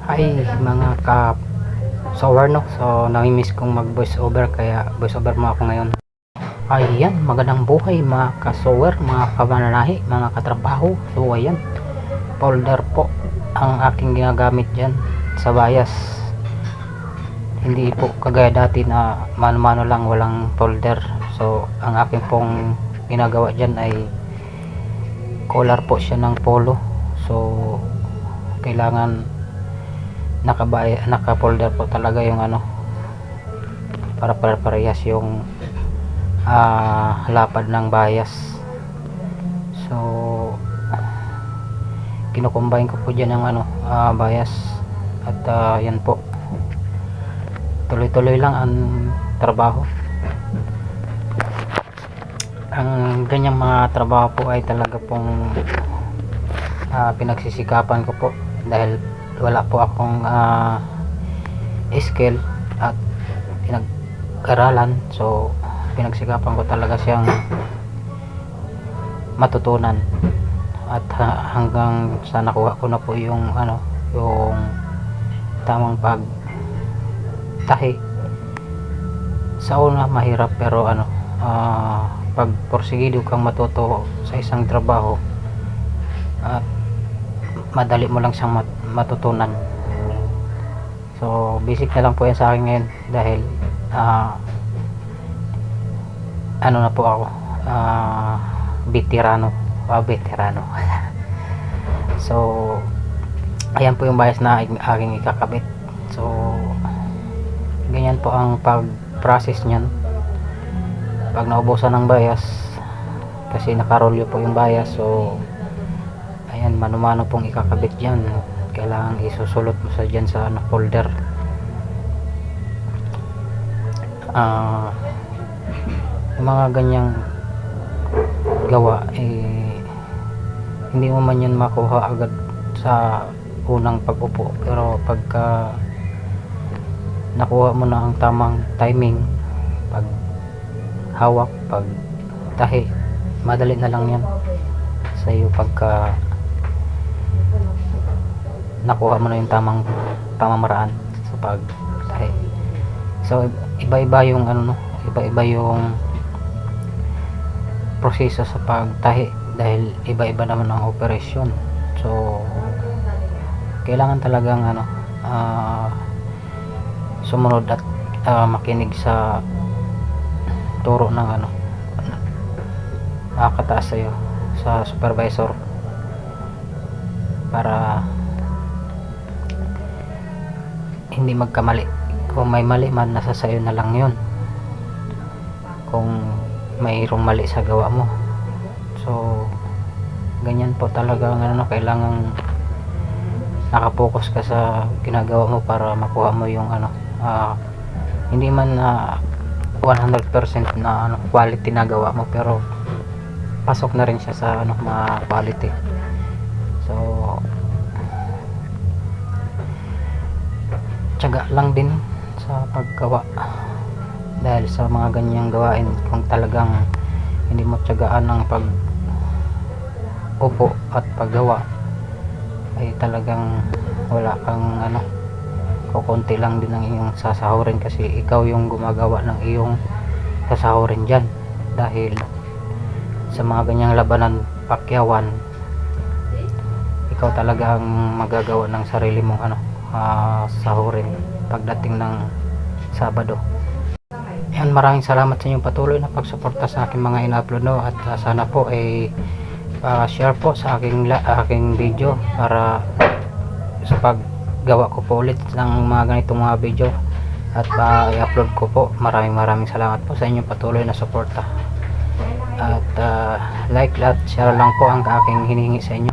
Hi mga ka-sower no. So nami-miss kong mag voice over kaya voice over mo ako ngayon. Ayan, magandang buhay mga ka-sower, mga kamananahi, mga katrabaho. So ayan, folder po ang aking ginagamit dyan sa bias. Hindi po kagaya dati na mano-mano lang, walang folder. So ang aking pong ginagawa dyan ay collar po siya ng polo. So kailangan naka-folder po talaga yung ano, para parehas yung lapad ng bias. So kino-combine ko po dyan ng ano, bias at yan po, tuloy-tuloy lang ang trabaho. Ang ganyang mga trabaho po ay talaga pong pinagsisikapan ko po dahil wala po akong skill at pinag-aralan. So pinagsikapan ko talaga siyang matutunan at hanggang sa nakuha ko na po yung ano, yung tamang pagtahi. Sa una mahirap, pero ano, pag porsigido kang matuto sa isang trabaho at madali mo lang siyang matutunan. So basic na lang po yan sa akin ngayon dahil ano na po ako, veterano. So ayan po yung bias na aking ikakabit. So ganyan po ang pag process nyan pag naubusan ng bias, kasi nakarolyo po yung bias. So ayan, mano-mano pong ikakabit dyan. Kailangan isusulot mo sa dyan sa ano, folder. Yung mga ganyang gawa hindi mo man yan makuha agad sa unang pag-upo, pero pagka nakuha mo na ang tamang timing, pag hawak, pag tahi, madali na lang yan sa iyo pagka nakuha mo na yung tamang pamamaraan sa pagtahi. So iba-iba yung ano, iba-iba yung proseso sa pagtahi dahil iba-iba naman ang operasyon. So kailangan talagang ano, sumunod at makinig sa turo ng ano, nakakataas sa'yo sa supervisor para hindi magkamali. Kung may mali man, nasa sayo na lang yun kung mayroong mali sa gawa mo. So ganyan po talaga ang ano, kailangan nakapokus ka sa ginagawa mo para makuha mo yung ano, hindi man 100% na ano, quality na gawa mo, pero pasok na rin siya sa ano, mga quality. So tiyaga lang din sa paggawa dahil sa mga ganyang gawain, kung talagang hindi mo tiyagaan ang pag upo at paggawa, ay talagang wala kang ano, kukunti lang din ang iyong sasahurin, kasi ikaw yung gumagawa ng iyong sasahurin dyan. Dahil sa mga ganyang labanan, pakyawan, ikaw talaga ang magagawa ng sarili mong ano, sahurin pagdating ng Sabado. Yan, maraming salamat sa inyong patuloy na pagsuporta sa aking mga ina-upload, no? At sana po ay share po sa aking video para sa paggawa ko po ulit ng mga ganitong mga video at i-upload ko po. Maraming salamat po sa inyong patuloy na suporta at like at share lang po ang aking hinihingi sa inyo.